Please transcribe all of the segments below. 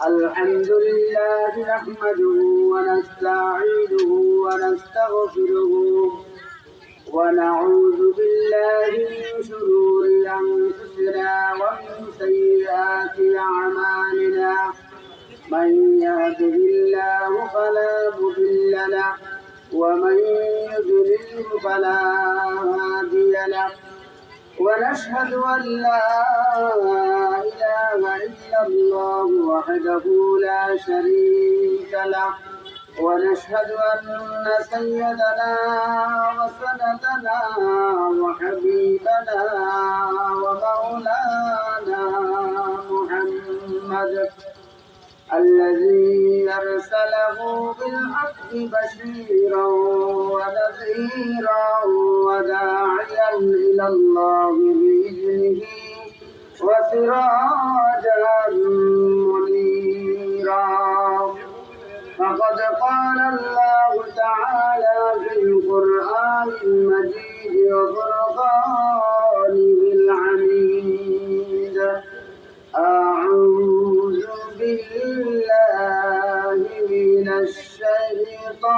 الحمد لله نحمده ونستعينه ونستغفره ونعوذ بالله من شرور أنفسنا ومن سيئات أعمالنا من يهده الله فلا مضل له ومن يضلل فلا هادي له ونشهد أن لا إله إلا الله وحده لا شريك له ونشهد أن سيدنا وسندنا وحبيبنا ومولانا محمد الذي أرسله بالحق بشيرا ونذيرا وداعيا إلى الله بإذنه وسراجا منيرا فقد قال الله تعالى في القرآن المجيد وفرقانه الحميد أعوذ بالله من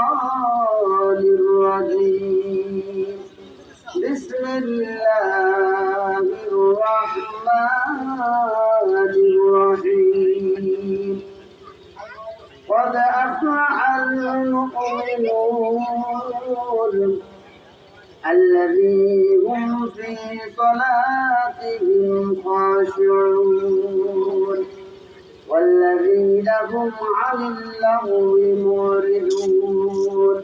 الشيطان الرجيم بسم الله الرحمن الرحيم قد أفلح المؤمنون الذين هم في صلاتهم خاشعون والذين هم عن اللغو معرضون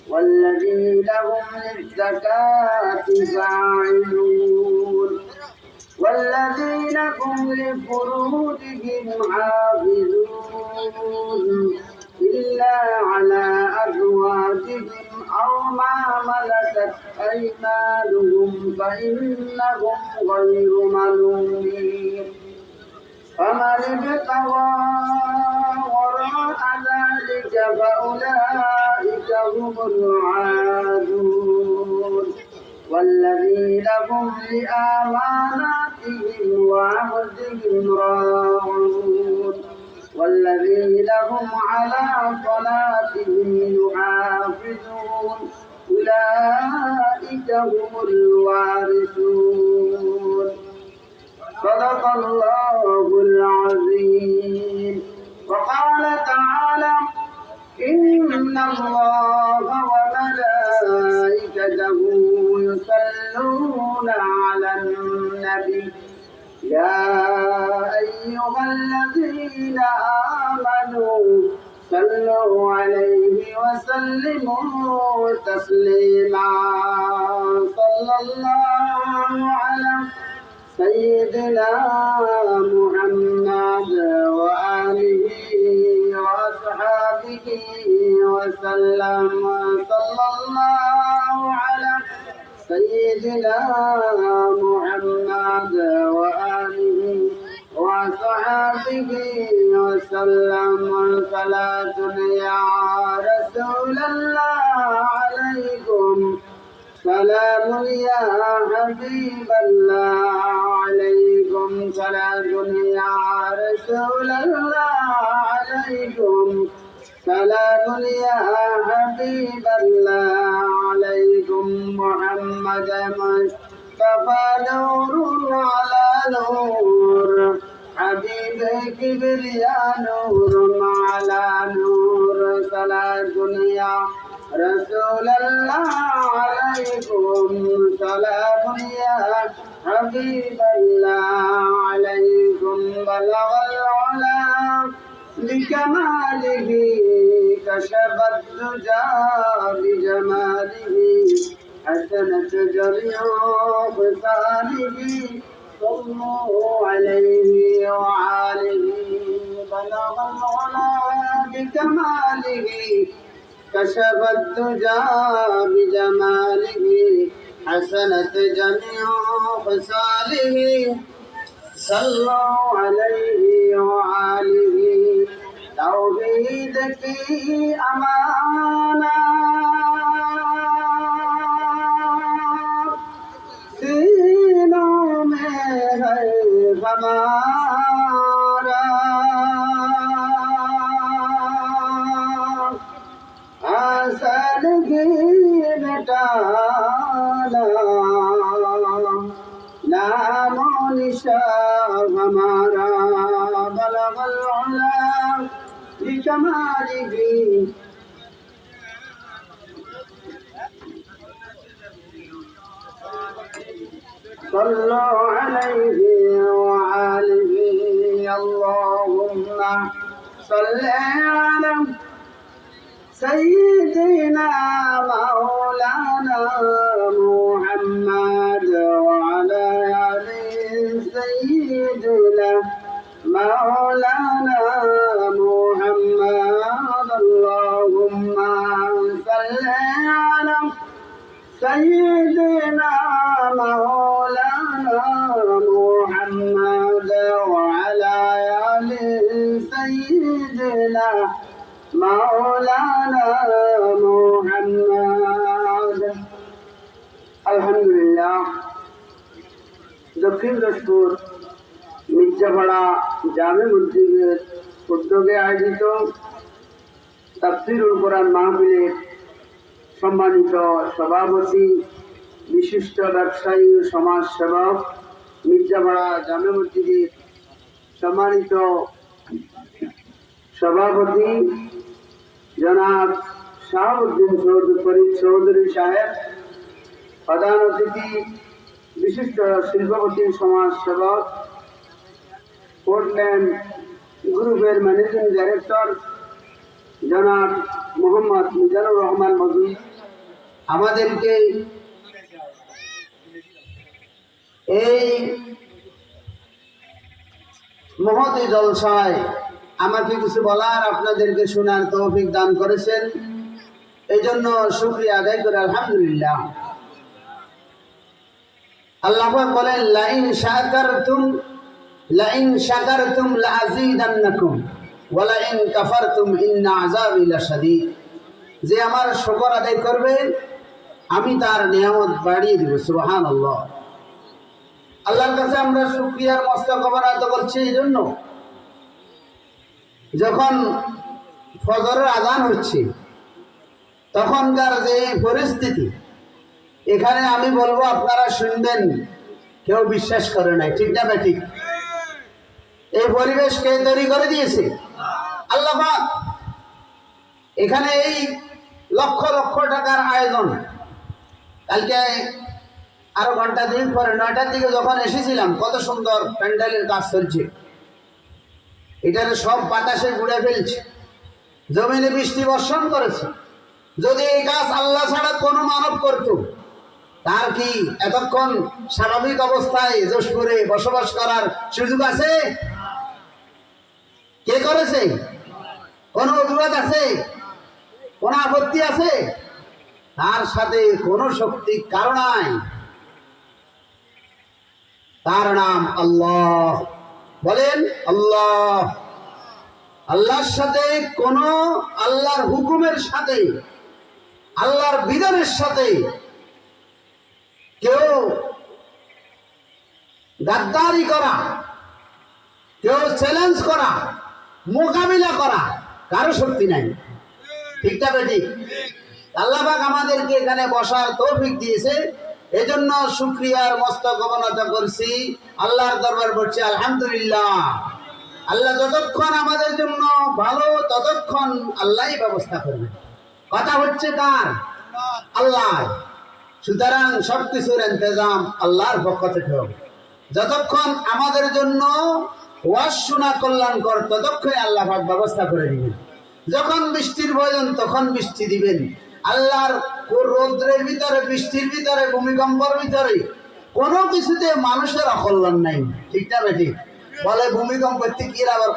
والذين هم للزكاة فاعلون والذين هم لفروجهم حافظون إلا على أزواجهم أو ما ملكت أيمانهم فإنهم غير ملومين فمن ابتغى وراء ذلك فأولئك هم العادون والذين هم لأماناتهم وعهدهم راعون والذين هم على صلاتهم يحافظون أولئك هم الوارثون صدق الله العظيم وقال تعالى إن الله وملائكته يصلون على النبي يا أيها الذين آمنوا صلوا عليه وسلموا تسليما صلى الله على سيدنا محمد وآله وأصحابه وسلم صلى الله على سيدنا محمد وآله وصحابه وسلم صلاة يا رسول الله عليكم سلام يا حبيب الله عليكم صلاة يا رسول الله عليكم سلام يا حبيب الله عليكم محمد مصطفى نور على نور حبيب كبرياء نور على نور صلاة يا رسول الله عليكم سلام يا حبيب الله عليكم بلغ العلا بكماله كشف الدجى بجماله حسنت جميع خصاله صلوا عليه وعاله بلغ العلا بكماله كشف الدجى بجماله حسنت جميع خصاله صلوا عليه وآله توحید کی امانت سینوں میں ہے हमारा हसन की मिटाना नामो निशा हमारा बलगल उला बिकमालिही صلوا عليه وآله اللهم صل على سيدنا مولانا محمد وعلى آل سيدنا مولانا محمد اللهم صل على سيدنا مولانا محمد وعلى آل سيدنا مولانا محمد الحمد لله দক্ষিণ দিনাজপুর মির্জাপাড়া জামে মসজিদের উদ্যোগে আয়োজিত তাফসীরুল কোরআন মাহফিলের সম্মানিত সভাপতি বিশিষ্ট ব্যবসায়ী ও সমাজ সেবক মির্জাপাড়া জামে মসজিদের সম্মানিত সভাপতি জনাব শাহাবুদ্দিন চৌধুরী সাহেব, প্রধান অতিথি বিশিষ্ট শিল্পপতি সমাজ সেবক পোর্টল্যান্ড গ্রুপের ম্যানেজিং ডাইরেক্টর জনাব মোহাম্মদ মিজানুর রহমান মজুদ, আমাদেরকে এই মহতী জলসায় আমাকে কিছু বলার, আপনাদেরকে শোনার তৌফিক দান করেছেন, এই জন্য শুকরিয়া আদায় করে আলহামদুলিল্লাহ। আল্লাহ বলেন লাইন শাকারতুম লাযীদান্নাকুম ওয়া লাইন কাফারতুম ইন্না আযাবি লাশাদীদ, যে আমার শুকর আদায় করবে আমি তার নিয়ামত বাড়িয়ে দেব। সুবহানাল্লাহ। আল্লাহর কাছে আমরা শুকরিয়ার মস্তক অবনত করছি এই জন্য, যখন ফজরের আযান হচ্ছে তখনকার যে পরিস্থিতি, এখানে আমি বলবো আপনারা শুনবেন, কেউ বিশ্বাস করে নাই, ঠিক না ঠিক? এই পরিবেশ কে তৈরি করে দিয়েছে? আল্লাহ পাক। এখানে এই লক্ষ লক্ষ টাকার আয়োজন, কালকে আরো ঘন্টা দিন পরে 9টার দিকে যখন এসেছিলাম, কত সুন্দর প্যান্ডেলের কাজ চলছে, এটারে সব বাতাসে ঘুরে ফেলছে, জমিনে বৃষ্টি বর্ষণ করেছে। যদি এই কাজ আল্লাহ ছাড়া কোনো মানব করত, তার কি এতক্ষণ স্বাভাবিক অবস্থায় যশপুরে বসবাস করার সুযোগ আছে? কে করেছে? কোনো অজুহাত আছে? কোনো আপত্তি আছে? তার সাথে কোনো শক্তি কারো নাই, তার নাম আল্লাহ। বলেন আল্লাহ। আল্লাহর সাথে কোন, আল্লাহর হুকুমের সাথে, আল্লাহর বিধানের সাথে কেউ গাদ্দারি করা, কেউ চ্যালেঞ্জ করা, মোকাবিলা করা কারো শক্তি নাই, ঠিক না বেটি? আল্লাহ পাক আমাদেরকে এখানে বসার তৌফিক দিয়েছে, এজন্য শুকরিয়ার মস্তক অবনত করছি, আল্লাহর দরবার করছি আলহামদুলিল্লাহ। আল্লাহ যতক্ষণ আমাদের জন্য ভালো, ততক্ষণ আল্লাহই ব্যবস্থা করবে। কথা হচ্ছে কার? আল্লাহ। সুতরাং সবকিছুর ইন্তজাম আল্লাহর পক্ষ থেকে হবে। যতক্ষণ আমাদের জন্য ওয়াজ শোনা কল্যাণকর, ততক্ষণ আল্লাহ পাক ব্যবস্থা করে দিবেন। যখন বৃষ্টির প্রয়োজন তখন বৃষ্টি দিবেন। আল্লাহর রৌদ্রের ভিতরে, বৃষ্টির ভিতরে, ভূমিকম্পের ভিতরে কোনো কিছুতে মানুষের অকল্যাণ নাই, ঠিক না বেটি? বলে ভূমিকম্প কি আবার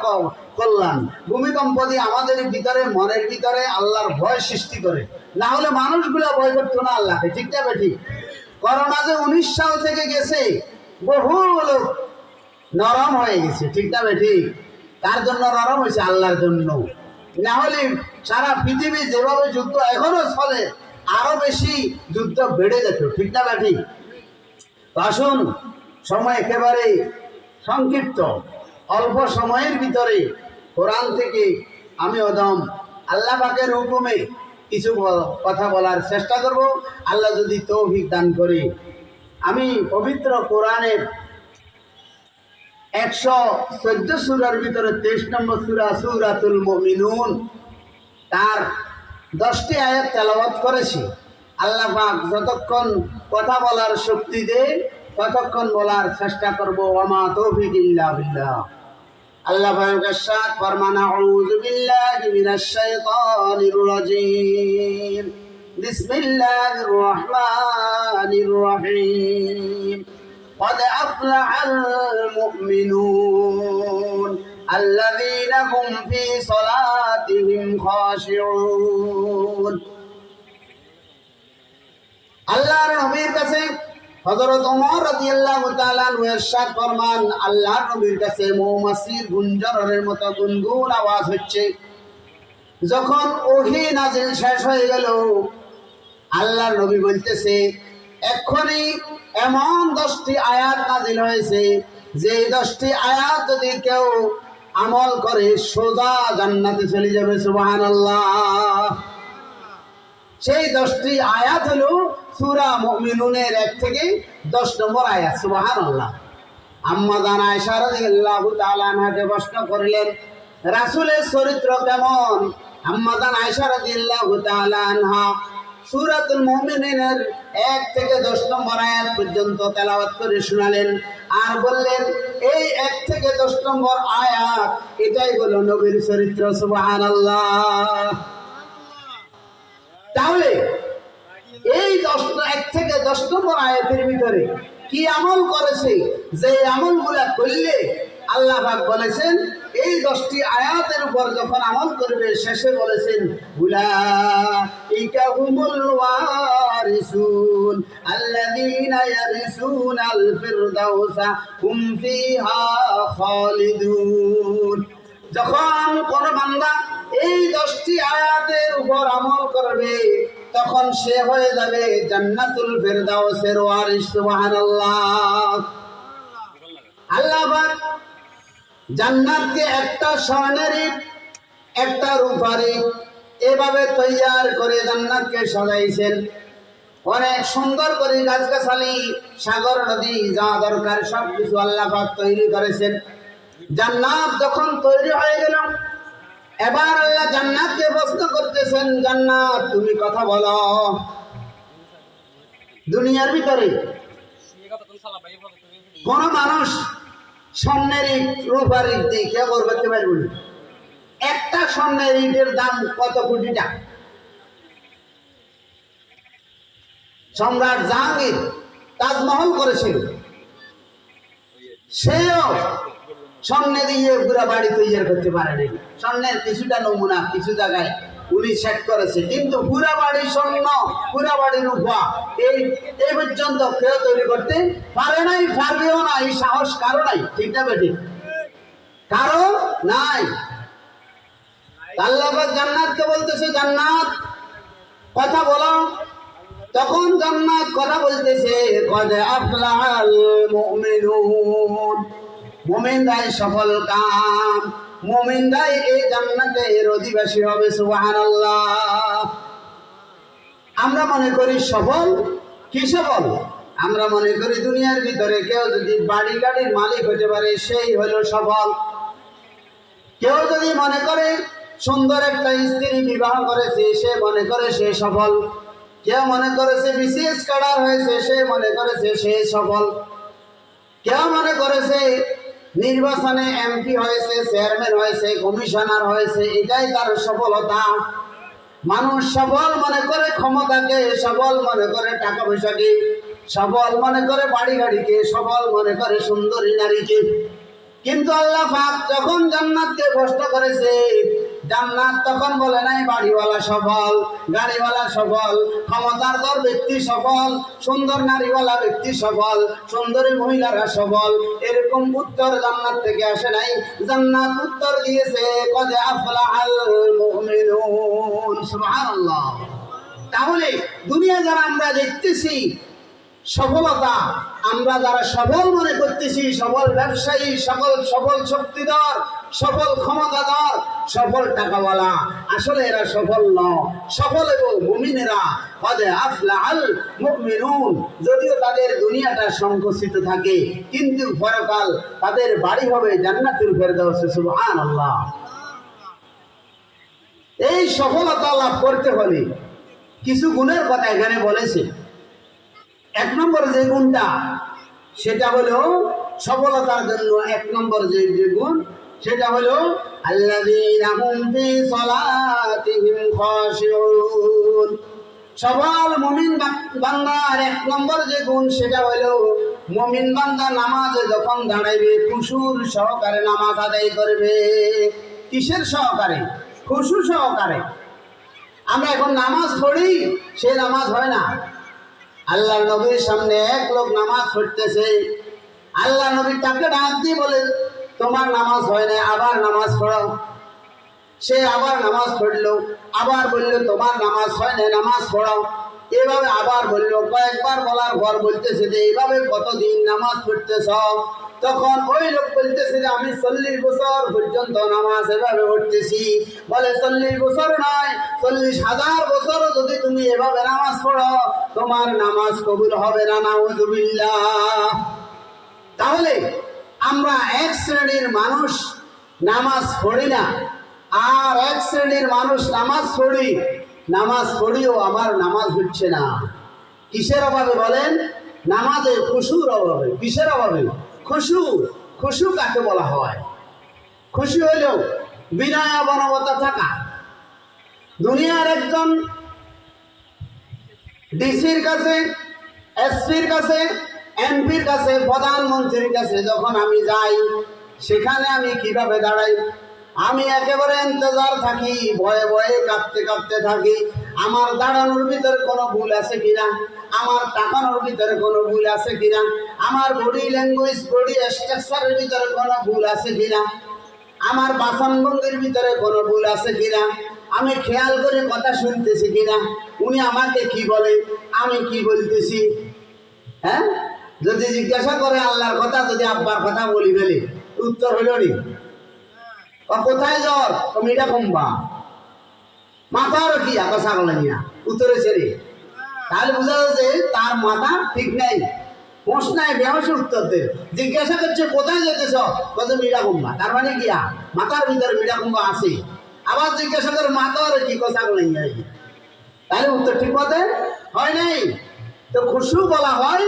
কল্যাণ? ভূমিকম্প দিয়ে আমাদের ভিতরে, মনের ভিতরে আল্লাহর ভয় সৃষ্টি করে, না হলে মানুষগুলা ভয় করতো না আল্লাহকে, ঠিক না বেটি? করোনা যে 19 সাল থেকে গেছে, বহু লোক নরম হয়ে গেছে, ঠিক না বেটি? কার জন্য নরম হয়েছে? আল্লাহর জন্য। না হলে সারা পৃথিবী যেভাবে যুদ্ধ এখনো চলে, আরো বেশি যুদ্ধ বেড়ে যেত, ঠিক না বেটি? আসুন, সময় একেবারে সংক্ষিপ্ত অল্প সময়ের ভিতরে কোরআন থেকে আমি ওদম আল্লাহ পাকের হুকুমে কিছু কথা বলার চেষ্টা করব। আল্লাহ যদি তৌফিক দান করে, আমি পবিত্র কোরআনের 114 সূরার ভিতরে 23 নম্বর সূরা সূরাতুল মুমিনুন তার 10টি আয়াত তেলাওয়াত করেছি। আল্লাহ পাক যতক্ষণ কথা বলার শক্তি দেয় ততক্ষণ বলার চেষ্টা করব। ওয়ামা তৌফিক ইল্লা বিল্লাহ। আল্লাহ পাক ইরশাদ ফরমান, আউযু বিল্লাহি মিনাশ শাইতানির রাজীম, বিসমিল্লাহির রহমানির রহিম। قد أفلح المؤمنون الذين هم في صلاتهم خاشعون। আল্লাহর নবীর কাছে হযরত ওমর রাদিয়াল্লাহু তাআলা আনহু ইরশাদ ফরমান, আল্লাহর নবীর কাছে মৌমাছির গুঞ্জনের মতো গুনগুন আওয়াজ হচ্ছে। যখন ওহী নাজিল শেষ হয়ে গেল, আল্লাহর নবী বলতেছে, এক্ষুনি এমন 10টি আয়াত নাজিল হয়েছে যে 10টি আয়াত যদি কেউ আমল করে সোজা জান্নাতে চলে যাবে। সুবহানাল্লাহ। সেই 10টি আয়াত হলো সূরা মুমিনুনের 1 থেকে 10 নম্বর আয়াত। সুবহানাল্লাহ। আম্মা জান আয়েশা রাদিয়াল্লাহু তাআলা আনহাকে প্রশ্ন করলেন, রাসূলের চরিত্র কেমন? আম্মা জান আয়েশা রাদিয়াল্লাহু তাআলা আনহা সূরাতুল মুমিনুনের 1 থেকে 10 নম্বর আয়াত পর্যন্ত তেলাওয়াত করে শোনালেন আর বললেন, এই 1 থেকে 10 নম্বর আয়াত এটাই হলো নবীর চরিত্র। সুবহানাল্লাহ। তাহলে এই 1 থেকে 10 নম্বর আয়াতের ভিতরে কি আমল করেছে, যে আমলগুলা করলে আল্লাহ পাক বলেছেন এই 10টি আয়াতের উপর যখন আমল করবে শেষে বলেছেন, উলাইকা হুমুল ওয়ারিসুন আল্লাযীনা ইয়ারিসুনাল ফিরদাউসা হুম ফিহা খালিদুন। যখন কোন বান্দা এই 10টি আয়াতের উপর আমল করবে তখন সে হয়ে যাবে জান্নাতুল ফিরদাউসের ওয়ারিস। সুবহানাল্লাহ। আল্লাহ পাক জান্নাতকে একটা স্বর্ণের ইট, একটা রূপার ইট এভাবে তৈয়ার করে জান্নাতকে সাজাইছেন। অনেক সুন্দর করে গাছগাছালি, সাগর, নদী যা দরকার সব কিছু আল্লাহ পাক তৈরি করেছেন। জান্নাত যখন তৈরি হয়ে গেল, এবার আল্লাহ জান্নাতকে প্রশ্ন করতেছেন, জান্নাত তুমি কথা বলো। দুনিয়ার ভিতরে কোন মানুষ স্বর্ণের ইট, রূপার ইট দিয়ে কেউ করতে পারবে না। একটা স্বর্ণের ইটের দাম কত কোটি টাকা। সম্রাট জাহাঙ্গীর তাজমহল করেছিল, সেও স্বর্ণে দিয়ে পুরা বাড়ি তৈরি করতে পারে নাই। স্বর্ণের কিছুটা নমুনা কিছু জায়গায় উনি সেট করেছে, কিন্তু পুরা বাড়ি স্বর্ণ, পুরা বাড়ি রূপা এই পর্যন্ত কেউ তৈরি করতে পারে নাই, পারবেও না। এই সাহস কারো নাই। ঠিক না বেটি? কারো নাই। আল্লাহ পাক জান্নাতকে বলতেছে, জান্নাত কথা বলো। তখন জান্নাত কথা বলতেছে, কদ আফলাহাল মুমিনুন, মুমিনরাই সফল কাম, মুমিনরাই এই জান্নাতের অধিবাসী হবে। সুবহানাল্লাহ। আমরা মনে করি সফল, কি সফল? আমরা মনে করি দুনিয়ার ভিতরে কেউ যদি বাড়ি গাড়ির মালিক হতে পারে সেই হলো সফল। কেউ যদি মনে করে সুন্দর একটা স্ত্রী বিবাহ করেছে সে মনে করে সে সফল। কেউ মনে করেছে বিসিএস ক্যাডার হয়েছে সে মনে করেছে সে সফল। কেউ মনে করেছে নির্বাচনে এমপি হয়েছে, চেয়ারম্যান হয়েছে, কমিশনার হয়েছে, এটাই তার সফলতা। মানুষ সফল মনে করে ক্ষমতাকে, সফল মনে করে টাকা পয়সাকে, সফল মনে করে বাড়ি গাড়িকে, সফল মনে করে সুন্দরী নারীকে। কিন্তু আল্লাহ পাক যখন জান্নাতকে প্রশ্ন করেছে, জান্নাত তখন বলে নাই বাড়িওয়ালা সফল, গাড়িওয়ালা সফল, ক্ষমতাধর ব্যক্তি সফল, সুন্দর নারীওয়ালা ব্যক্তি সফল, সুন্দরী মহিলারা সফল। এরকম উত্তর জান্নাত থেকে আসে নাই। জান্নাত উত্তর দিয়েছে, কদ আফলাহাল মুমিনুন। সুবহানাল্লাহ। তাহলে দুনিয়া যারা আমরা দেখতেছি সফলতা আমরা যারা সফল মনে করতেছি, সফল ব্যবসায়ী, সফল শক্তিধর, সফল ক্ষমতাধর, সফল টাকাওয়ালা, আসলে এরা সফল নয়। সফল এবং মুমিনেরা কদে আফলাহাল মুমিনুন, যদিও তাদের দুনিয়াটা সংকুচিত থাকে কিন্তু পরকাল তাদের বাড়ি হবে জান্নাতুল ফেরদাউস। সুবহানাল্লাহ। এই সফলতা লাভ করতে হলে কিছু গুণের কথা এখানে বলেছে। এক নম্বর যে গুণটা সেটা হলো সফলতার জন্য এক নম্বর যে গুণ সেটা হলো আল্লাযীনা হুম ফি সালাতিহিম খাশিউন। সফল মুমিন বান্দার এক নম্বর যে গুণ সেটা হলো মুমিন বান্দা নামাজে যখন দাঁড়াইবে খুশুর সহকারে নামাজ আদায় করবে। কিসের সহকারে? খুশু সহকারে। আমরা এখন নামাজ পড়ি, সে নামাজ হয় না। আল্লাহ নবীর সামনে এক লোক নামাজ পড়তেছে, আল্লাহ নবী তাকে ডাক দিয়ে বলে তোমার নামাজ হয় না, আবার নামাজ পড়ো। সে আবার নামাজ পড়লো, আবার বললো তোমার নামাজ হয় না, নামাজ পড়ো। এভাবে আবার বললো, কয়েকবার বলার পর বলতেছে যে এইভাবে কতদিন নামাজ পড়তেছ? তখন ওই লোক বলতেছে যে আমি 40 বছর পর্যন্ত নামাজ এভাবে পড়তেছি। বলে 40 বছর নয়, 40,000 বছরও যদি তুমি এভাবে নামাজ পড়ো তোমার নামাজ কবুল হবে না। নাউযুবিল্লাহ। তাহলে আমরা এক শ্রেণীর মানুষ নামাজ পড়ি না, আর এক শ্রেণীর মানুষ নামাজ পড়ি, নামাজ পড়িও আমার নামাজ হচ্ছে না। কিসের অভাবে বলেন? নামাজে খুশুর অভাবে। কিসের অভাবে? খুশু। খুশু কাকে বলা হয়? খুশি হইল বিনয় বনবতা থাকা। দুনিয়ার একজন ডিসির কাছে, এসপির কাছে, এমপির কাছে, প্রধানমন্ত্রীর কাছে যখন আমি যাই, সেখানে আমি কিভাবে দাঁড়াই? আমি একেবারে ইন্তজার থাকি, ভয়ে ভয়ে কাঁপতে কাঁপতে থাকি। আমার দাঁড়ানোর ভিতরে কোনো ভুল আছে কিনা, আমার তাকানোর ভিতরে কোনো ভুল আছে কিনা, আমার বডি ল্যাঙ্গুয়েজ, বডি স্ট্রাকচারের ভিতরে কোনো ভুল আছে কিনা, আমার বাসনভঙ্গির ভিতরে কোনো ভুল আছে কিনা, আমি খেয়াল করে কথা শুনতেছি কিনা, উনি আমাকে কি বলে, আমি কি বলতেছি। হ্যাঁ, যদি জিজ্ঞাসা করে আল্লাহর কথা, যদি আব্বার কথা বলি ফেলে, উত্তর হইল নি কোথায় জ্বর, তুমি এটা কমবা মাথার কি আকা ছাগল নিয়া উত্তরে ছেড়ে, তাহলে বোঝা যাচ্ছে তার মাথা ঠিক নাই, হোঁশ নাই, বেহসে উত্তর দে। জিজ্ঞাসা করছে কোথায় যেতেছ, কত মিডা কুম্বা, তার মানে গিয়া মাথার ভিতরে মিডা কুম্বা আছে। আবার জিজ্ঞাসা করে মাথার কি ছাগল নিয়ে, তাহলে উত্তর ঠিক মতে হয় নাই। তো খুশু বলা হয়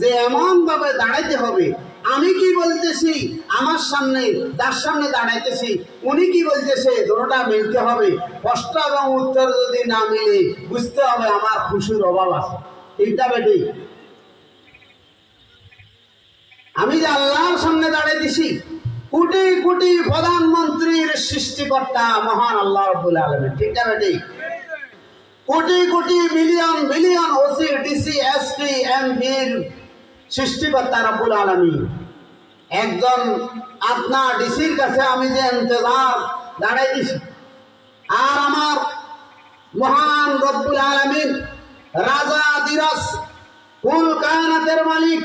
যে এমন ভাবে দাঁড়াইতে হবে, আমি কি বলতেছি, আমার সামনে যার সামনে দাঁড়াইতেছি উনি কি বলতেছে, দুটোটা মিলতে হবে। প্রশ্ন এবং উত্তর যদি না মিলে বুঝতে হবে আমার খুশুর অভাব আছে। ঠিকটা বেটি? আমি যে আল্লাহর সামনে দাঁড়াইতেছি, কোটি কোটি প্রধানমন্ত্রীর সৃষ্টিকর্তা মহান আল্লাহ রাব্বুল আলামিন। ঠিকটা বেটি? Crore crore million billion OC, DC, SP, এমপির সৃষ্টিকর্তা রাব্বুল আলামিন। একজন আপনার ডিসির কাছে আমি যে ইন্তজার দাঁড়াই দিছি, আর আমার মহান রব্বুল আলামিন, রাজা দিরাস, কুল কায়নাতের মালিক,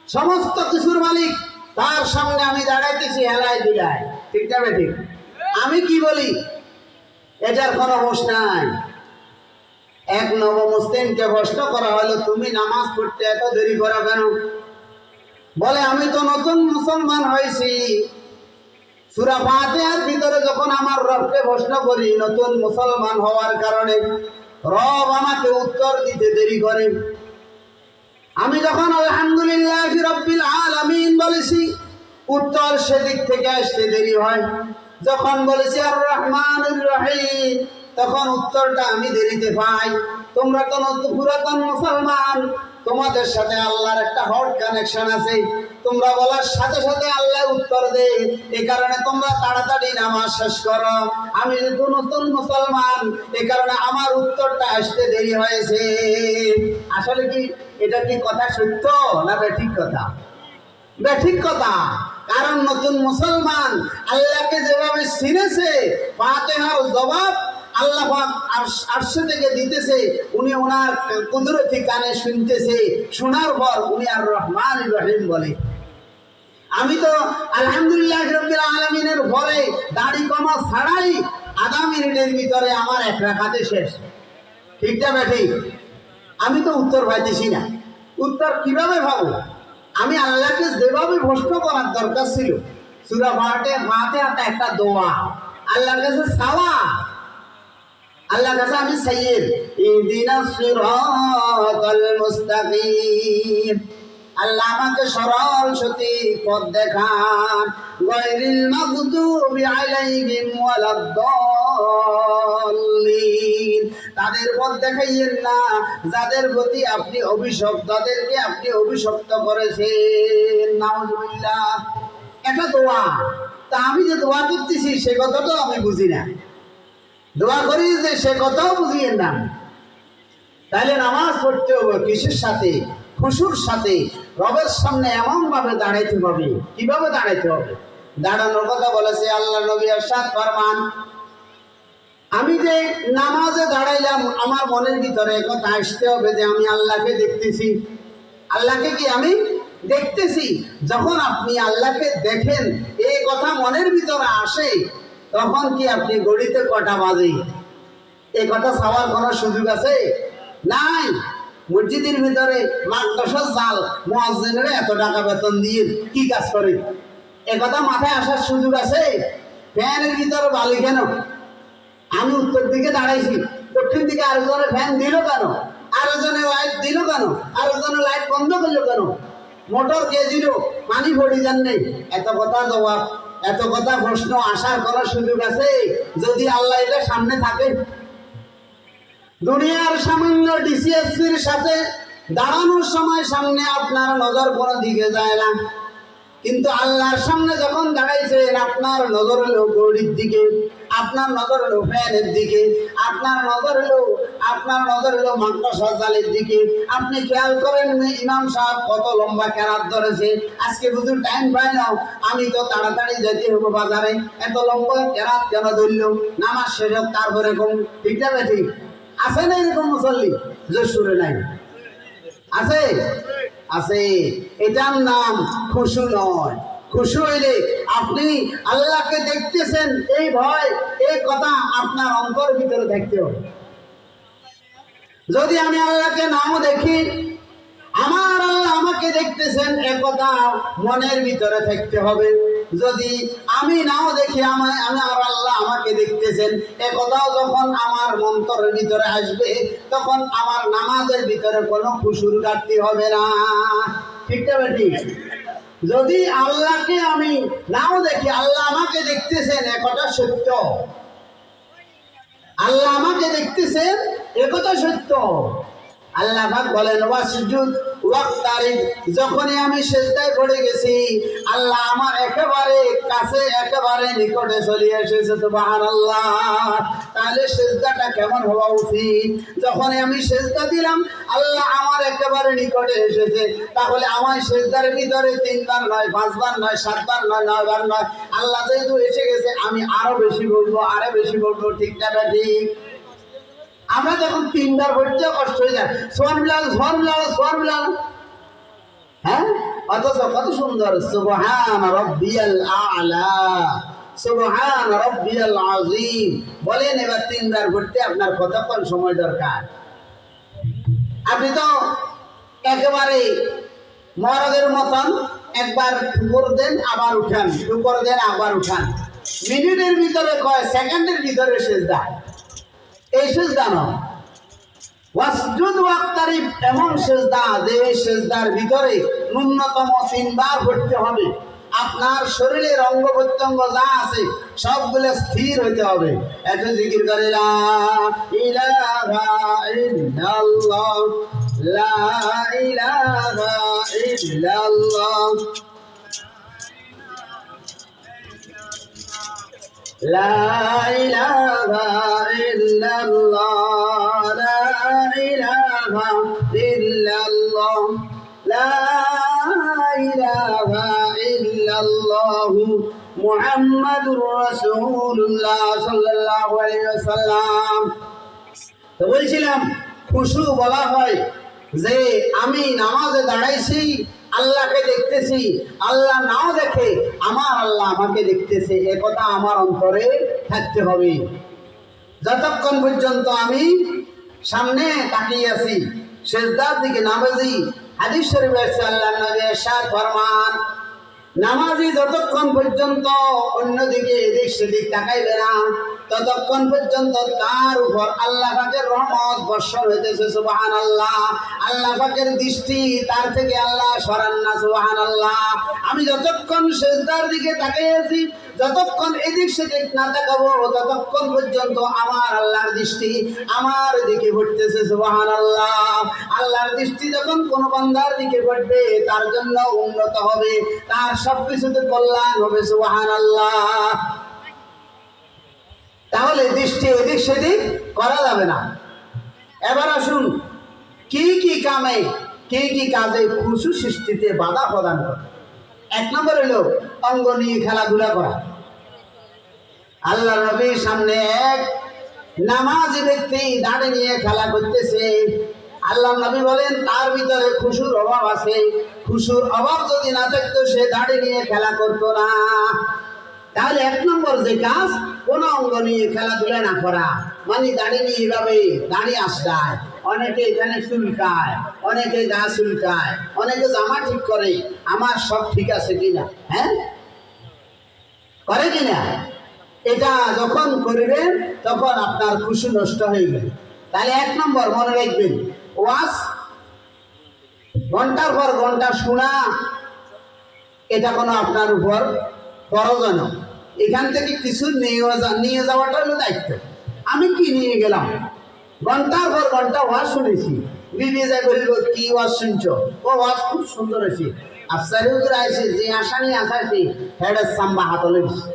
সমস্ত কিছুর মালিক, তার সামনে আমি দাঁড়াইতেছি হেলায় দিলায়। ঠিক যাবে? ঠিক। আমি কি বলি এটার কোনো হোশ নাই। এক নব মুসলিমকে প্রশ্ন করা হলো, তুমি নামাজ পড়তে এত দেরি করা কেন? বলে আমি তো নতুন মুসলমান হয়েছি, সূরা ফাতিহার ভিতরে যখন আমার রবকে প্রশ্ন করি নতুন মুসলমান হওয়ার কারণে, রব আমাকে উত্তর দিতে দেরি করে। আমি যখন আলহামদুলিল্লাহি রাব্বিল আলামিন বলেছি, উত্তর সেদিক থেকে আসতে দেরি হয়। যখন বলেছি আর রহমানুর রহিম, তখন উত্তরটা আমি দেরিতে পাই। তোমরা তো পুরাতন মুসলমান, তোমাদের সাথে আল্লাহর একটা হট কানেকশন আছে, তোমরা বলার সাথে সাথে আল্লাহ উত্তর দেয়, এই কারণে তোমরা তাড়াতাড়ি নামাজ শেষ করো। আমি যেহেতু নতুন মুসলমান, এই কারণে আমার উত্তরটা আসতে দেরি হয়েছে। আসলে কি এটা কি কথা সত্য না বেঠিক কথা? বেঠিক কথা। কারণ নতুন মুসলমান আল্লাহকে যেভাবে চিনেছে, ফাতিহার জবাব আল্লাহ পাক আরশে থেকে দিতেছে, উনি ওনার কুদরতি কানে শুনতেছে, শোনার পর উনি আর রহমান রহিম বলে। আমি তো আলহামদুলিল্লাহ রাব্বিল আলামিনের পরে দাড়ি কমা ছাড়াই আধা মিনিটের ভিতরে আমার এক রাকাতে শেষ। ঠিক না ঠিক? আমি তো উত্তর পাইতেছি না। উত্তর কিভাবে পাবো? আমি আল্লাহকে যেভাবে প্রশ্ন করার দরকার ছিল, সূরা ফাতিহাতে একটা দোয়া আল্লাহর কাছে চাওয়া, আল্লাহর কাছে আমি সাইয়্যিদ ইহদিনাস সিরাতাল মুস্তাকিম, আল্লাহ আমাকে সরল সঠিক পথ দেখান, গায়রিল মাগদুবি আলাইহিম ওয়ালাদ-দাল্লিন, তাদের পথ দেখাইয়েন না যাদের প্রতি আপনি অভিশপ্ত, তাদেরকে আপনি অভিশপ্ত করেছেন। নাউজুবিল্লাহ। এটা দোয়া। তা আমি যে দোয়া করতেছি সে কথাটাও আমি বুঝি না, দোয়া করি যে সে কথাও বুঝিয়েন না। তাহলে নামাজ পড়তে হবে কিসের সাথে? খুশুর সাথে। রবের সামনে এমন ভাবে দাঁড়াইতে হবে। কিভাবে দাঁড়াইতে হবে? দাঁড়ানোর কথা বলেছে আল্লাহ নবী ইরশাদ ফরমান, আমি যে নামাজে দাঁড়াইলাম আমার মনের ভিতরে কথা আসতে হবে যে আমি আল্লাহকে দেখতেছি। আল্লাহকে কি আমি দেখতেছি? যখন আপনি আল্লাহকে দেখেন এই কথা মনের ভিতরে আসে, তখন কি আপনি ঘড়িতে কটা বাজে এই কথা চাওয়ার কোনো সুযোগ আছে? নাই। মসজিদের ভিতরে মাদ্রাসার জাল মুয়াজ্জিনের এত টাকা বেতন দিয়ে কি কাজ করে এ কথা মাথায় আসার সুযোগ আছে? ফ্যানের ভিতরে বালি কেন? আমি উত্তর দিকে দাঁড়াইছি, দক্ষিণ দিকে আরেকজনের ফ্যান দিল কেন? আরেকজনের লাইট দিল কেন? আরেকজনের লাইট বন্ধ করলো কেন? মোটর কে দিল? পানি ভরি যান নেই। এত কথা জবাব, এত কথা প্রশ্ন আসার কোনো সুযোগ আছে যদি আল্লাহ এটা সামনে থাকে? দুনিয়ার সামান্য ডিসিএসপির সাথে দাঁড়ানোর সময় সামনে আপনার নজর কোনো দিকে যায় না, কিন্তু আল্লাহর সামনে যখন দাঁড়াইছেন আপনার নজর হলো ঘড়ির দিকে, আপনার নজর হলো ফ্যানের দিকে, আপনার নজর হলো মাদ্রাসার জালের দিকে। আপনি খেয়াল করেন ইমাম সাহেব কত লম্বা কেরাত ধরেছে, আজকে বুঝু টাইম পাই না, আমি তো তাড়াতাড়ি যেতে হবো বাজারে, এত লম্বা কেরাত কেন ধরল? নামাজ শেষ হোক তারপরে কম। ঠিক না ঠিক? আছে না এরকম মুসল্লি যে সুরে নাই? আছে আছে। এটার নাম খুশু নয়। খুশু হইলে আপনি আল্লাহকে দেখতেছেন এই ভয়, এই কথা আপনার অন্তর ভিতরে থাকতে হবে। যদি আমি আল্লাহকে নাও দেখি, আমার আল্লাহ আমাকে দেখতেছেন এ কথা মনের ভিতরে থাকতে হবে। যদি আমি নাও দেখি আমার আল্লাহ আমাকে দেখতেছেন এ কথাও যখন আমার অন্তরের ভিতরে আসবে, তখন আমার নামাজের ভিতরে কোনো খুশুর ঘাটতি হবে না। ঠিক না বেটি? যদি আল্লাহকে আমি নাও দেখি, আল্লাহ আমাকে দেখতেছেন এ কথা সত্য, আল্লাহ আমাকে দেখতেছেন এ কথা সত্য। আল্লাহ পাক বলেন ওয়াসজুদ ওয়াক্তারিব, যখনই আমি সিজদায় পড়ে গেছি আল্লাহ আমার একেবারে কাছে, একেবারে নিকটে চলে এসেছে। সুবহানাল্লাহ। তাহলে সিজদাটা কেমন হওয়া উচিত? যখনই আমি সিজদা দিলাম আল্লাহ আমার একেবারে নিকটে এসেছে, তাহলে আমার সিজদার ভিতরে 3 বার নয়, 5 বার নয়, 7 বার নয়, 9 বার নয়, আল্লাহ যেহেতু এসে গেছে আমি আরো বেশি বলবো, আরো বেশি বলবো। ঠিক না ঠিক? আমরা যখন 3 বার পড়তে কষ্ট হয়ে যায়, সুবহানাল্লাহ, হ্যাঁ, অথচ কত সুন্দর সুবহান রাব্বিয়াল আ'লা, সুবহান রাব্বিয়াল আযীম বলেন। এবার 3 বার পড়তে আপনার কতক্ষণ সময় দরকার? আপনি তো একেবারে মরদের মতন একবার ঠুকুর দেন আবার উঠান, ঠুকুর দেন আবার উঠান, মিনিটের ভিতরে কয় সেকেন্ডের ভিতরে সিজদা। এই সিজদা নয়। ওয়াসজুদ ওয়াক্তারিব এমন সিজদা যে সিজদার ভিতরে ন্যূনতম 3 বার পড়তে হবে। আপনার শরীরের অঙ্গ প্রত্যঙ্গ যা আছে সবগুলো স্থির হইতে হবে। একটু জিকির করে লা ইলাহা ইল্লাল্লাহ, লা ইলাহা ইল্লাল্লাহ, লা ইলাহা ইল্লাল্লাহ, লা ইলাহা ইল্লাল্লাহ, লা ইলাহা ইল্লাল্লাহ। ইল্লাল্লাহু মুহাম্মাদুর রাসূলুল্লাহ সাল্লাল্লাহু আলাইহি ওয়াসাল্লাম। তো বলছিলাম খুশু বলা হয় যে আমি নামাজে দাঁড়াইছি, আল্লাহকে দেখতেছি, আল্লাহ নাও দেখে আমার আল্লাহ আমাকে দেখতেছে, এ কথা আমার অন্তরে থাকতে হবে। যতক্ষণ পর্যন্ত আমি সামনে তাকিয়ে আছি, সেজদার দিকে নামাজি, হাদিস শরীফে আছে আল্লাহর নবী ইরশাদ ফরমান, নামাজি যতক্ষণ পর্যন্ত অন্যদিকে এদিক সেদিক তাকাইবে না, ততক্ষণ পর্যন্ত তার উপর আল্লাহ পাকের রহমত বর্ষণ হইতেছে। সুবহানাল্লাহ। আল্লাহ পাকের দৃষ্টি তার থেকে আল্লাহ সরান না। সুবহানাল্লাহ। আমি যতক্ষণ সেজদার দিকে তাকিয়ে আছি, যতক্ষণ এদিক সেদিক না তাকাবো, ততক্ষণ পর্যন্ত আমার আল্লাহর দৃষ্টি আমার দিকে পড়তেছে। সুবহানাল্লাহ। আল্লাহর দৃষ্টি যখন কোন বান্দার দিকে পড়বে, তার জন্য উন্নত হবে, তার সবকিছুতে কল্যাণ হবে। সুবহানাল্লাহ। তাহলে দৃষ্টি এদিক সেদিক করা যাবে না। এবার আসুন কি কি কামে, কি কি কাজে খুশু সৃষ্টিতে বাধা প্রদান করে। এক নম্বর হলো অঙ্গ নিয়ে খেলাধুলা করা। আল্লাহ নবীর সামনে এক নামাজি ব্যক্তি দাঁড়িয়ে নিয়ে খেলা করতেছে। আল্লাহ নবী বলেন তার ভিতরে খুশুর অভাব আছে। খুশুর অভাব যদি না থাকতো সে দাঁড়িয়ে নিয়ে খেলা করতো না। তাহলে এক নম্বর যে কাজ, কোন অঙ্গ নিয়ে খেলাধুলা না করা, মানে দাঁড়িয়ে নিয়ে এভাবে দাঁড়িয়ে আসতায়, অনেকে এখানে চুলকায়, অনেকে গা চুলকায়, অনেকে জামা ঠিক করে, আমার সব ঠিক আছে কিনা, হ্যাঁ করে কিনা, এটা যখন করবেন তখন আপনার খুশি নষ্ট হয়ে গেল। তাহলে এক নম্বর মনে রাখবেন, ওয়াজ ঘন্টার পর ঘন্টা শোনা এটা কোনো আপনার উপর ফরজ নয়। এখান থেকে কিছু নিয়ে যাওয়াটা হলো দায়িত্ব। আমি কি নিয়ে গেলাম, ঘন্টার পর ঘন্টা ওয়াজ শুনেছি, বিবি যা বলিল কি ওয়াজ শুনছো, ও ওয়াজ খুব সুন্দর হয়েছে, আফসারি হুজুর আইছে, যে আশা নিয়ে আসাইছি হেডের সাম্বা হাতলে গেছে,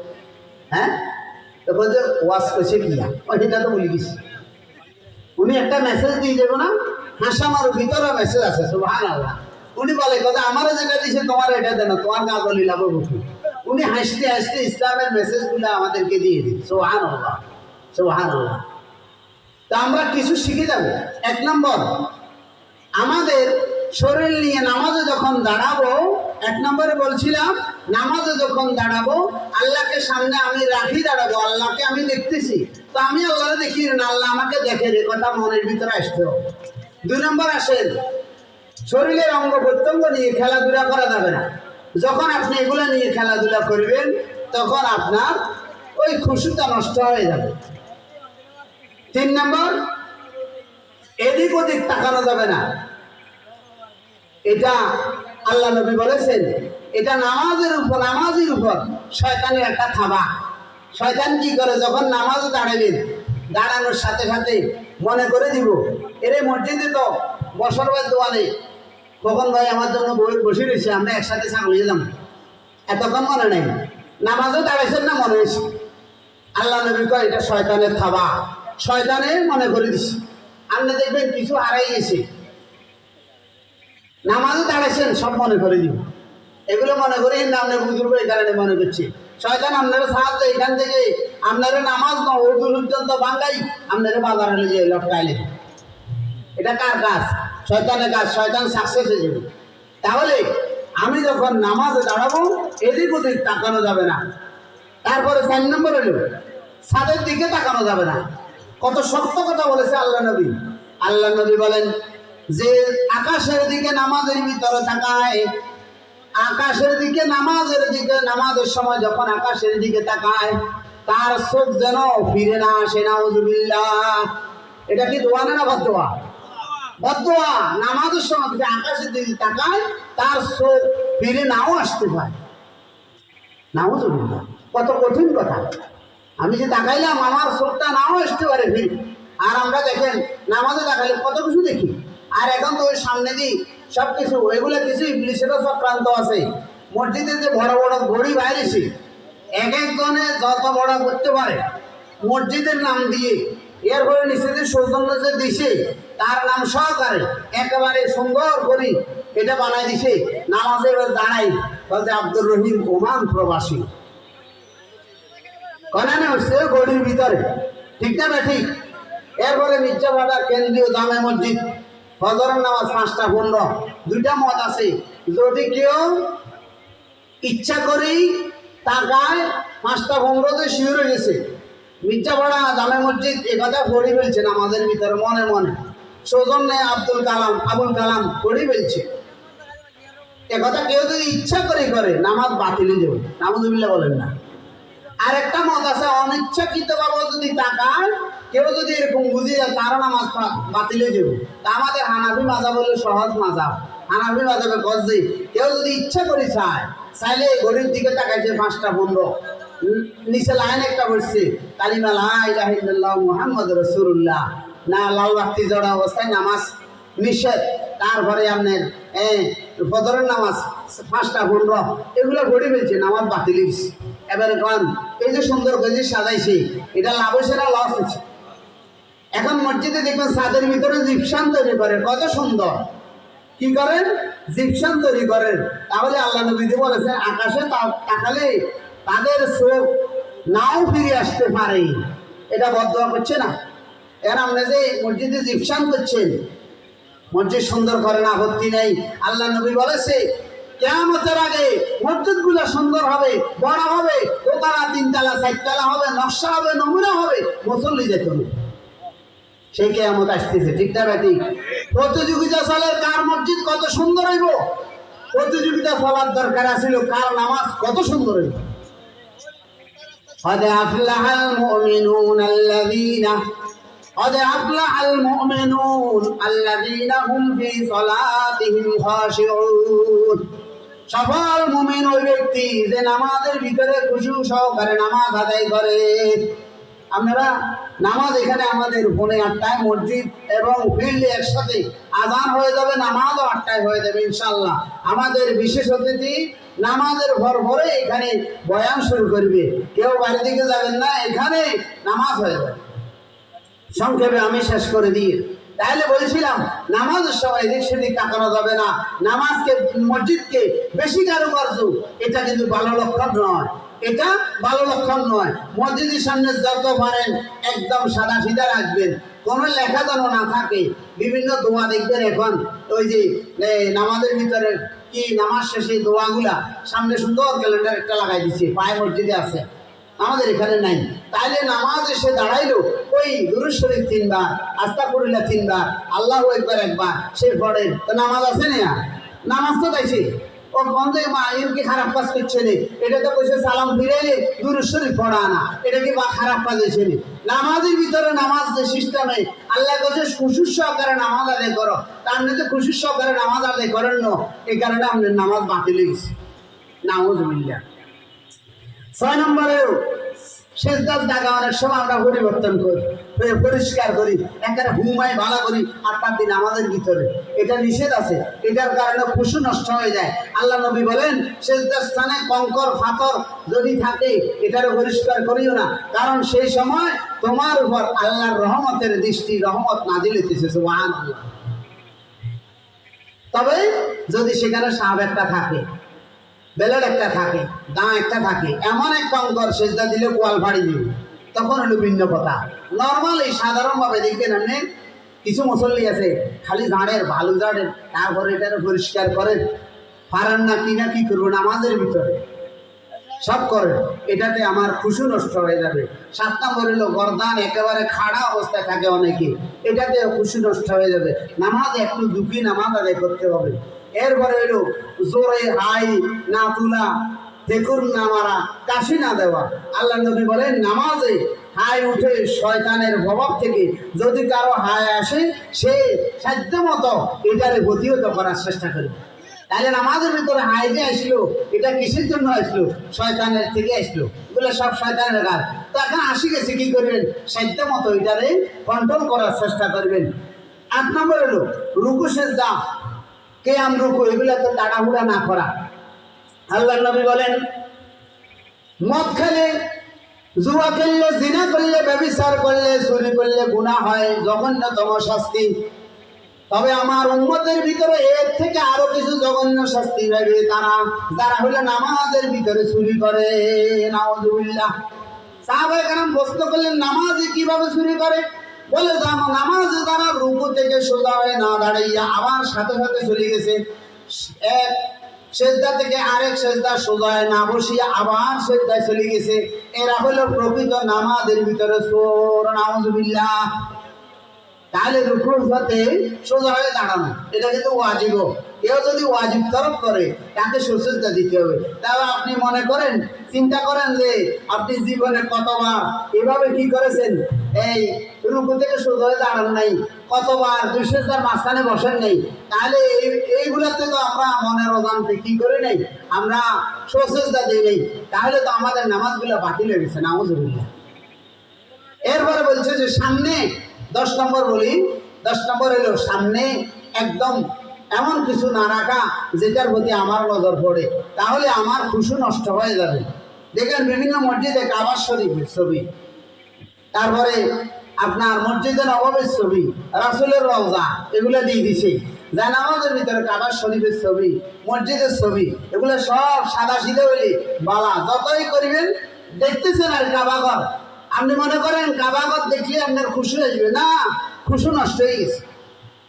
হ্যাঁ তো বলছে ওয়াজ করছে কিয়া, ওইটা তো বলে গেছি। উনি একটা মেসেজ দিয়ে দেবো না, হাসামার ভিতরে মেসেজ আছে। সুবহানাল্লাহ। উনি বলে কথা আমারও যেটা দিয়েছে তোমার এটা দেন, তোমার কাজ বলি লাভ বুঝি। উনি হাসতে হাসতে ইসলামের মেসেজগুলো আমাদেরকে দিয়ে দিন। সুবহানাল্লাহ, সুবহানাল্লাহ। তা আমরা কিছু শিখে যাব। এক নম্বর, আমাদের শরীর নিয়ে নামাজে যখন দাঁড়াবো, এক নম্বরে বলছিলাম নামাজে যখন দাঁড়াবো, আল্লাহকে সামনে আমি রাখি দাঁড়াবো, আল্লাহকে আমি দেখতেছি, তো আমি আল্লাহরে দেখি না, আল্লাহ আমাকে দেখে, রে কথা মনের ভিতরে আসতে হবে। দুই নম্বর আসেন, শরীরের অঙ্গ প্রত্যঙ্গ নিয়ে খেলাধুলা করা যাবে না। যখন আপনি এগুলো নিয়ে খেলাধুলা করবেন, তখন আপনার ওই খুশিটা নষ্ট হয়ে যাবে। তিন নম্বর, এদিক ওদিক তাকানো যাবে না। এটা আল্লাহ নবী বলেছেন, এটা নামাজের উপর শয়তানের একটা থাবা। শয়তান কি করে, যখন নামাজে দাঁড়াবেন, দাঁড়ানোর সাথে সাথে মনে করে দিব, এরে মসজিদে তো বসর ভাই দোয়া নেই, কখন ভাই আমার জন্য বসে রয়েছে, আমরা একসাথে ছাগল যেতাম, এতক্ষণ মনে নেই, নামাজও দাঁড়াইছেন না মনে হয়েছে। আল্লাহ নবী কয় এটা শয়তানের থাবা, শয়তানে মনে করে দিছে। আপনি দেখবেন কিছু হারাই গেছে, নামাজও দাঁড়াইছেন সব মনে করে দিব, এগুলো মনে করি না আপনি বুজুর্গ, এই কারণে মনে করছি। শয়তান আপনারা সাহায্য এখান থেকে আপনারা নামাজ না উর্দু পর্যন্ত বাঙ্গাই আপনারা বাজারে নিয়ে যে লটকাইলে, এটা কার কাজ? শয়তানের কাজ। শয়তান সাকসেস হয়ে যাবে। তাহলে আমি যখন নামাজে দাঁড়াবো, এদিক ওদিক তাকানো যাবে না। তারপরে 4 নম্বর হলো ছাদের দিকে তাকানো যাবে না। কত শক্ত কথা বলেছে আল্লাহ নবী। আল্লাহ নবী বলেন যে আকাশের দিকে নামাজের ভিতরে তাকায়, আকাশের দিকে নামাজের সময় যখন আকাশের দিকে তাকায়, তার চোখ যেন ফিরে না আসে। নাউযুবিল্লাহ। এটা কি দোয়া না বদদোয়া? বদদোয়া। নামাজের সময় যদি আকাশের দিকে তাকায়, তার চোখ ফিরে নাও আসতে পারে। নাউযুবিল্লাহ। কত কঠিন কথা। আমি যে তাকাইলাম, আমার চোখটা নাও আসতে পারে ফিরে। আর আমরা দেখেন নামাজে তাকাইলে কত কিছু দেখি, আর এখন তো ওই সামনে দিই সবকিছু, এগুলো কিছু ইবলিশেরও সব প্রান্ত আছে। মসজিদে যে বড় বড় ঘড়ি বাইরেছে, এক একজনে যত বড় করতে পারে মসজিদের নাম দিয়ে, এরপরে নিচে যে সৌজন্য যে দিছে তার নাম সহকারে একেবারে সুন্দর করি এটা বানাই দিছে নামাজে এবার দাঁড়াই বলতে আব্দুর রহিম ওমান প্রবাসী কনানে হচ্ছে গড়ির ভিতরে, ঠিক না ঠিক? এরপরে মির্জাপাড়া কেন্দ্রীয় জামে মসজিদ ফজরের নামাজ 5টা 15, দুইটা মত আছে। যদি কেউ ইচ্ছা করেই টাকায় 5টা 15 শিওর হয়ে গেছে মির্জাপাড়া জামে মসজিদ একথা পড়ে ফেলছেন আমাদের ভিতরে মনে মনে, সৌজন্যে আবুল কালাম পড়ে ফেলছে একথা কেউ যদি ইচ্ছা করে নামাজ বাতিলে দেবে, নামাজুবিল্লাহ বলেন না। আর একটা মত আছে অনিচ্ছাকৃত ভাবে যদি টাকায় কেউ যদি এরকম বুঝে যায় তারও নামাজ বাতিলে দেবে। তা আমাদের হানাফি মাযহাব হলো সহজ মাযহাব, হানাফি মাযহাবে গজে কেউ যদি ইচ্ছা করে চাইলে ঘড়ির দিকে তাকাইছে 5টা 15, নিচে লাইন একটা বসছে কালিমা লা ইলাহা ইল্লাল্লাহ মুহাম্মাদুর রাসূলুল্লাহ, না লাল বাতি জড়া অবস্থায় নামাজ নিষেধ। তারপরে আপনার ফজরের নামাজ 5টা 15, এগুলো ঘড়ি ফেলছে নামাজ বাতিল হয়েছে। এবারে কারণ এই যে সুন্দর করে সাজাইছে এটা লাভ হয়েছে না লস হয়েছে? এখন মসজিদে দেখবেন ছাদের ভিতরে জিপসান তৈরি করে, কত সুন্দর। কি করেন? জিপসান তৈরি করেন। তাহলে আল্লাহ নবী বলেছেন আকাশে তাকালে তাদের চোখ নাও ফিরে আসতে পারে। এটা বদদোয়া করছে না? এর আপনি যে মসজিদে জিপসান করছেন, মসজিদ সুন্দর করেন, আপত্তি নেই। আল্লাহ নবী বলেছে কিয়ামতের আগে মসজিদগুলো সুন্দর হবে, বড় হবে, দোতলা 3তলা 4তলা হবে, নকশা হবে, নমুনা হবে, মুসল্লি যেত না। সেই কিয়ামত আসতেছে, ঠিক না ঠিক? প্রতিযোগিতা চলে কার মসজিদ কত সুন্দর হইব, প্রতিযোগিতা চলার দরকার আছিল কার নামাজ কত সুন্দর হইব। قد أفلح المؤمنون الذين هم في صلاتهم خاشعون। সফল মুমিন ওই ব্যক্তি যে নামাজের ভিতরে খুশু সহকারে নামাজ আদায় করে। আপনারা নামাজ এখানে আমাদের ফোনে 8টায় মসজিদ এবং ফিল্ডে একসাথে আজান হয়ে যাবে, নামাজও 8টায় হয়ে যাবে ইনশাআল্লাহ। আমাদের বিশেষ অতিথি নামাজের ভরে এখানে বয়ান শুরু করবে, কেউ বাড়ি দিকে যাবেন না, এখানে নামাজ হয়ে যাবে। সংক্ষেপে আমি শেষ করে দিই। তাহলে বলছিলাম নামাজের সময় এদিক সেদিক তাকানো যাবে না, নামাজকে মসজিদকে বেশি কারুকার্য এটা কিন্তু ভালো লক্ষণ নয়, এটা ভালো লক্ষণ নয়। মসজিদের সামনে যত পারেন একদম সাদা সিধা রাখবেন, কোনো লেখা যেন না থাকে। বিভিন্ন দোয়া দেখবেন এখন ওই যে নামাজের ভিতরে কি নামাজ শেষে দোয়াগুলা সামনে সুন্দর ক্যালেন্ডার একটা লাগাই দিচ্ছে, পায়ে মসজিদে আছে, আমাদের এখানে নাই। তাইলে নামাজ এসে দাঁড়াইলো ওই দুরূদ শরীফ 3বার, আস্তাগফিরুল্লাহ 3বার, আল্লাহু আকবার 1বার, সে পড়ে তো নামাজ আছে না? নামাজ তো তাইছে ও বন্ধে মা এরকে খারাপ কাজ করছে রে, এটা তো কইছে সালাম ফিরাইলে দুরূদ শরীফ পড়া না, এটা কি বা খারাপ কাজ হয়েছে রে? নামাজের ভিতরে নামাজ যে সিস্টেমে আল্লাহ কাছে খুশু সহকারে নামাজ আদায় করো, তার মধ্যে খুশু সহকারে নামাজ আদায় করেন না, এই কারণে আপনার নামাজ বাতিল হয়েছে। নাউযুবিল্লাহ। 6 নম্বরেও সেজদার জায়গা অনেক সময় আমরা পরিবর্তন করি, পরিষ্কার করি, একেবারে হুমায় ভালো করি 8টা দিন আমাদের ভিতরে, এটা নিষেধ আছে। এটার কারণে খুশু নষ্ট হয়ে যায়। আল্লাহ নবী বলেন সেজদার স্থানে কঙ্কর পাথর যদি থাকে এটারও পরিষ্কার করিও না, কারণ সেই সময় তোমার উপর আল্লাহর রহমতের দৃষ্টি, রহমত নাজিল হইতেছে। সুবহানাল্লাহ। তবে যদি সেখানে সাপ একটা থাকে, বেলের একটা থাকে, দাঁ একটা থাকে, এমন এক কঙ্কর সেজদা দিলে কোয়াল ফাড়ি দিবে, তখন হলো ভিন্ন কথা। নর্মালি সাধারণভাবে দেখবেন আপনি কিছু মুসল্লি আছে খালি ঝাড়ের, ভালো ঝাড়ের, তারপরে এটারও পরিষ্কার করেন, পারেন না কিনা কি করবো নামাজের ভিতরে সব করেন, এটাতে আমার খুশু নষ্ট হয়ে যাবে। 7 নম্বর হলো গর্দান একেবারে খাড়া অবস্থায় থাকে অনেকে, এটাতে খুশু নষ্ট হয়ে যাবে। নামাজ একটু দুঃখী নামাজ আদায় করতে হবে। এরপরে হলো জোরে হাই না তুলা, দেখুর না মারা, কাশি না দেওয়া। আল্লাহ নবী বলেন নামাজে হাই উঠে শয়তানের প্রভাব থেকে যদি কারো হাই আসে সে সাধ্য মতো এটারে প্রতিহত করার চেষ্টা করবে। তাহলে নামাজের ভিতরে হাই যে আসলো এটা কিসের জন্য আসলো? শয়তানের থেকে আসলো, এগুলো সব শয়তানের কাজ। তো এখন আসি গেছে, কি করবেন? সাধ্য মতো এটারে কন্ট্রোল করার চেষ্টা করবেন। 8 নম্বর হলো রুকু সেজদা, কিয়াম রুকু, এগুলো তো তাড়াহুড়া না করা। আল্লাহ নবী বলেন মদ খেলে, জুয়া খেললে, জিনা করলে, ব্যভিচার করলে, চুরি করলে গুনাহ হয়, জঘন্যতম শাস্তি। তবে আমার উম্মতের ভিতরে এর থেকে আরো কিছু জঘন্য শাস্তি পাবে তারা, যারা হলো নামাজের ভিতরে চুরি করে। নাউযুবিল্লাহ। সাহাবায়ে কেরাম প্রশ্ন করলেন, নামাজে কিভাবে চুরি করে? বলে নামাজে তারা রুকু থেকে সোজা হয়ে না দাঁড়াইয়া আবার সাথে সাথে চলে গেছে, এক সেজদা থেকে আরেক সেজদা সোজা হয়ে না বসিয়া আবার সেজদায় চলে গেছে। এরা হলো প্রকৃত নামাজের ভিতরে চোর। নাউযুবিল্লাহ। তাহলে রুকুর সাথে সোজা হয়ে দাঁড়ানো এটা কিন্তু ওয়াজিব। কেউ যদি ওয়াজিব তরফ করে তাকে সুসজ্জা দিতে হবে। তাহলে আপনি মনে করেন, চিন্তা করেন যে আপনি জীবনে কতবার এভাবে কি করেছেন, এই রুকু থেকে সোজা হয়ে দাঁড়ান নাই, কতবার দুই সেজদার মাঝখানে বসেন নেই। তাহলে এইগুলাতে তো আমরা মনের অজান্তে কি করে নেই, আমরা সুসজ্জা দিই নেই। তাহলে তো আমাদের নামাজগুলো বাতিল হয়ে গেছে। নাউযুবিল্লাহ। এরপরে বলছে যে সামনে 10 নম্বর বলি, 10 নম্বর হলো সামনে একদম এমন কিছু না রাখা যেটার প্রতি আমার নজর পড়ে, তাহলে আমার খুশু নষ্ট হয়ে যাবে। দেখেন বিভিন্ন মসজিদে কাবা শরীফের ছবি, তারপরে আপনার মসজিদে নববীর ছবি, রাসূলের রওজা, এগুলো দিয়ে দিছে। জায়নামাজের ভিতরে কাবা শরীফের ছবি, মসজিদের ছবি, এগুলো সব সাদা সিধে হইলে বালা যতই করিবেন দেখতেছেন আর কাবাঘর, আপনি মনে করেন কাবাঘর দেখলে আপনার খুশি আসবে না, খুশি নষ্ট হয়ে গেছে।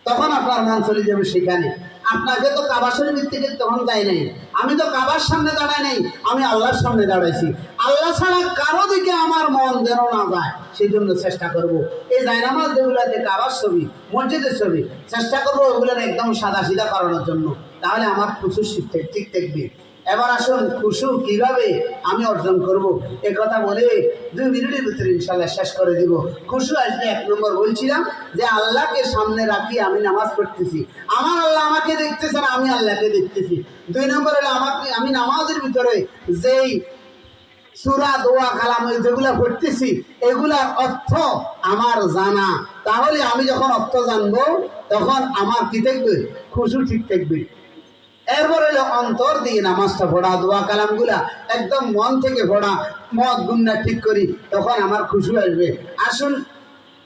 তখন আপনার মন চলে যাবে সেখানে। আপনাকে তো কাবা শরীফের থেকে তখন যাই নাই, আমি তো কাবার সামনে দাঁড়াই নাই, আমি আল্লাহর সামনে দাঁড়াইছি। আল্লাহ ছাড়া কারো দিকে আমার মন যেন না যায় সেই জন্য চেষ্টা করব। এই জায়নামাজ যেগুলোতে কাবার ছবি, মসজিদের ছবি, চেষ্টা করবো ওগুলোর একদম সাদা সিধা করানোর জন্য, তাহলে আমার খুশু ঠিক থাকবে। এবার আসুন খুশু কিভাবে আমি অর্জন করব, এ কথা বলে 2 মিনিটের ভিতরে ইনশাল্লাহ শেষ করে দিব। খুশু আসবে 1 নম্বর বলছিলাম যে আল্লাহকে সামনে রাখি আমি নামাজ পড়তেছি, আমার আল্লাহ আমাকে দেখতেছেন, আমি আল্লাহকে দেখতেছি। 2 নম্বর হলো আমি নামাজের ভিতরে যেই সূরা দোয়া কালাম যেগুলা পড়তেছি এগুলার অর্থ আমার জানা, তাহলে আমি যখন অর্থ জানবো তখন আমার কি থাকবে, খুশু ঠিক থাকবে। এরপর হলো অন্তর দিয়ে নামাজটা পড়া, দোয়া কালামগুলা একদম মন থেকে পড়া, মত গুন্না ঠিক করি, তখন আমার খুশি আসবে। আসুন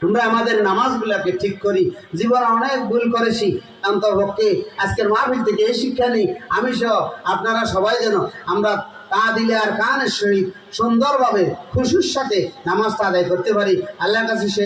আমরা আমাদের নামাজগুলাকে ঠিক করি। জীবনে অনেক ভুল করেছি, অন্তপক্ষে আজকের মাহফিল থেকে এই শিক্ষা নিই আমি সহ আপনারা সবাই যেন আমরা তা দিলে আর কানের সহিত সুন্দরভাবে খুশুর সাথে নামাজটা আদায় করতে পারি। আল্লাহর কাছে সে